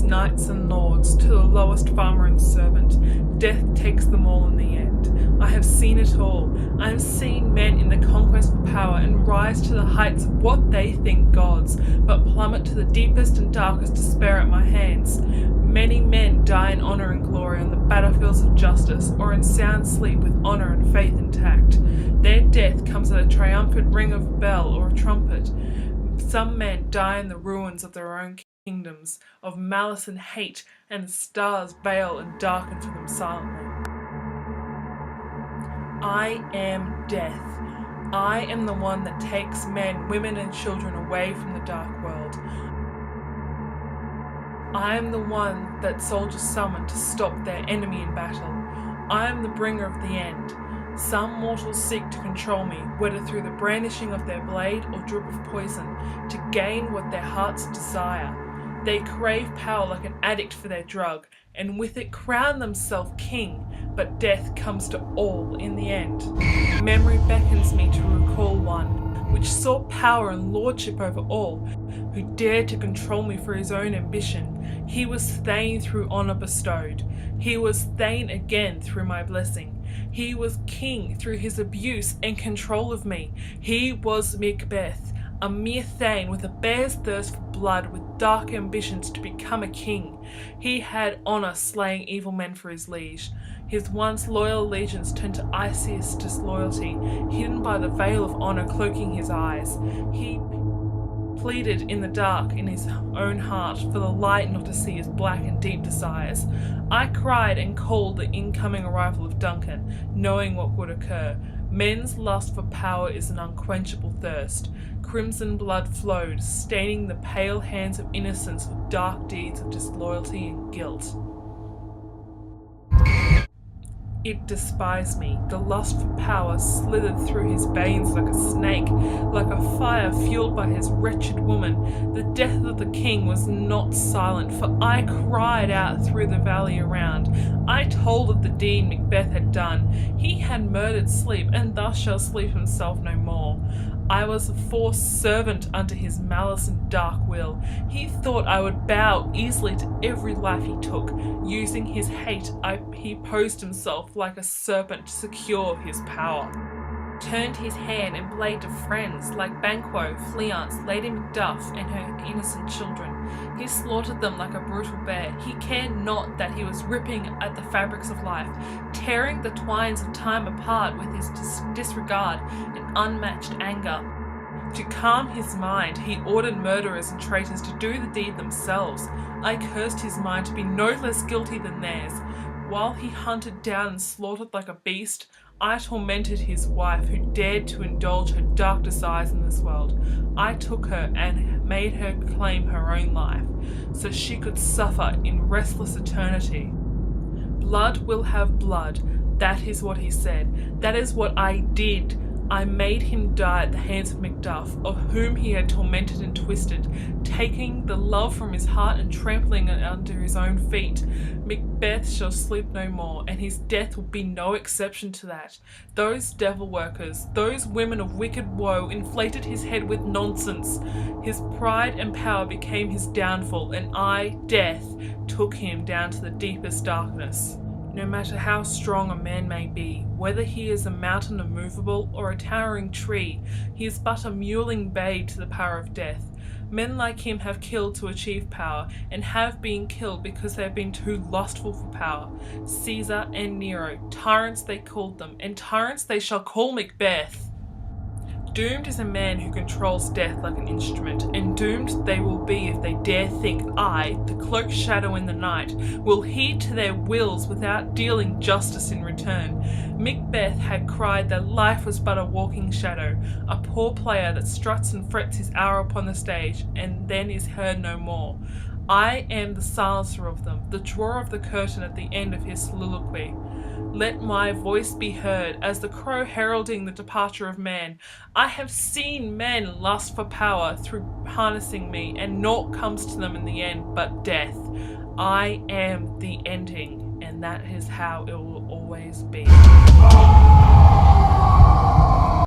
knights and lords, to the lowest farmer and servant. Death takes them all in the end. I have seen it all. I have seen men in the conquest for power and rise to the heights of what they think gods, but plummet to the deepest and darkest despair at my hands. Many men die in honour and glory on the battlefields of justice, or in sound sleep with honour and faith intact. Their death comes at a triumphant ring of a bell or a trumpet. Some men die in the ruins of their own kingdoms, of malice and hate, and the stars veil and darken for them silently. I am death. I am the one that takes men, women, and children away from the dark world. I am the one that soldiers summon to stop their enemy in battle. I am the bringer of the end. Some mortals seek to control me, whether through the brandishing of their blade or drip of poison, to gain what their hearts desire. They crave power like an addict for their drug, and with it crown themselves king, but death comes to all in the end. Memory beckons me to recall one, which sought power and lordship over all, who dared to control me for his own ambition. He was Thane through honour bestowed. He was Thane again through my blessing. He was king through his abuse and control of me. He was Macbeth, a mere Thane with a bear's thirst for blood, with dark ambitions to become a king. He had honour, slaying evil men for his liege. His once loyal allegiance turned to iciest disloyalty, hidden by the veil of honour cloaking his eyes. He pleaded in the dark in his own heart for the light not to see his black and deep desires. I cried and called the incoming arrival of Duncan, knowing what would occur. Men's lust for power is an unquenchable thirst. Crimson blood flowed, staining the pale hands of innocence with dark deeds of disloyalty and guilt. It despised me. The lust for power slithered through his veins like a snake, like a fire fueled by his wretched woman. The death of the king was not silent, for I cried out through the valley around. I told of the deed Macbeth had done. He had murdered sleep, and thus shall sleep himself no more. I was a forced servant unto his malice and dark will. He thought I would bow easily to every life he took. Using his hate, he posed himself like a serpent to secure his power. Turned his hand and blade to friends like Banquo, Fleance, Lady Macduff, and her innocent children. He slaughtered them like a brutal bear. He cared not that he was ripping at the fabrics of life, tearing the twines of time apart with his disregard and unmatched anger. To calm his mind, he ordered murderers and traitors to do the deed themselves. I cursed his mind to be no less guilty than theirs. While he hunted down and slaughtered like a beast, I tormented his wife, who dared to indulge her dark desires in this world. I took her and made her claim her own life, so she could suffer in restless eternity. Blood will have blood, that is what he said. That is what I did. I made him die at the hands of Macduff, of whom he had tormented and twisted, taking the love from his heart and trampling it under his own feet. Macbeth shall sleep no more, and his death will be no exception to that. Those devil workers, those women of wicked woe, inflated his head with nonsense. His pride and power became his downfall, and I, Death, took him down to the deepest darkness. No matter how strong a man may be, whether he is a mountain immovable or a towering tree, he is but a mewling babe to the power of death. Men like him have killed to achieve power, and have been killed because they have been too lustful for power. Caesar and Nero, tyrants they called them, and tyrants they shall call Macbeth. Doomed is a man who controls death like an instrument, and doomed they will be if they dare think I, the cloaked shadow in the night, will heed to their wills without dealing justice in return. Macbeth had cried that life was but a walking shadow, a poor player that struts and frets his hour upon the stage, and then is heard no more. I am the silencer of them, the drawer of the curtain at the end of his soliloquy. Let my voice be heard as the crow heralding the departure of man. I have seen men lust for power through harnessing me, and naught comes to them in the end but death. I am the ending, and that is how it will always be.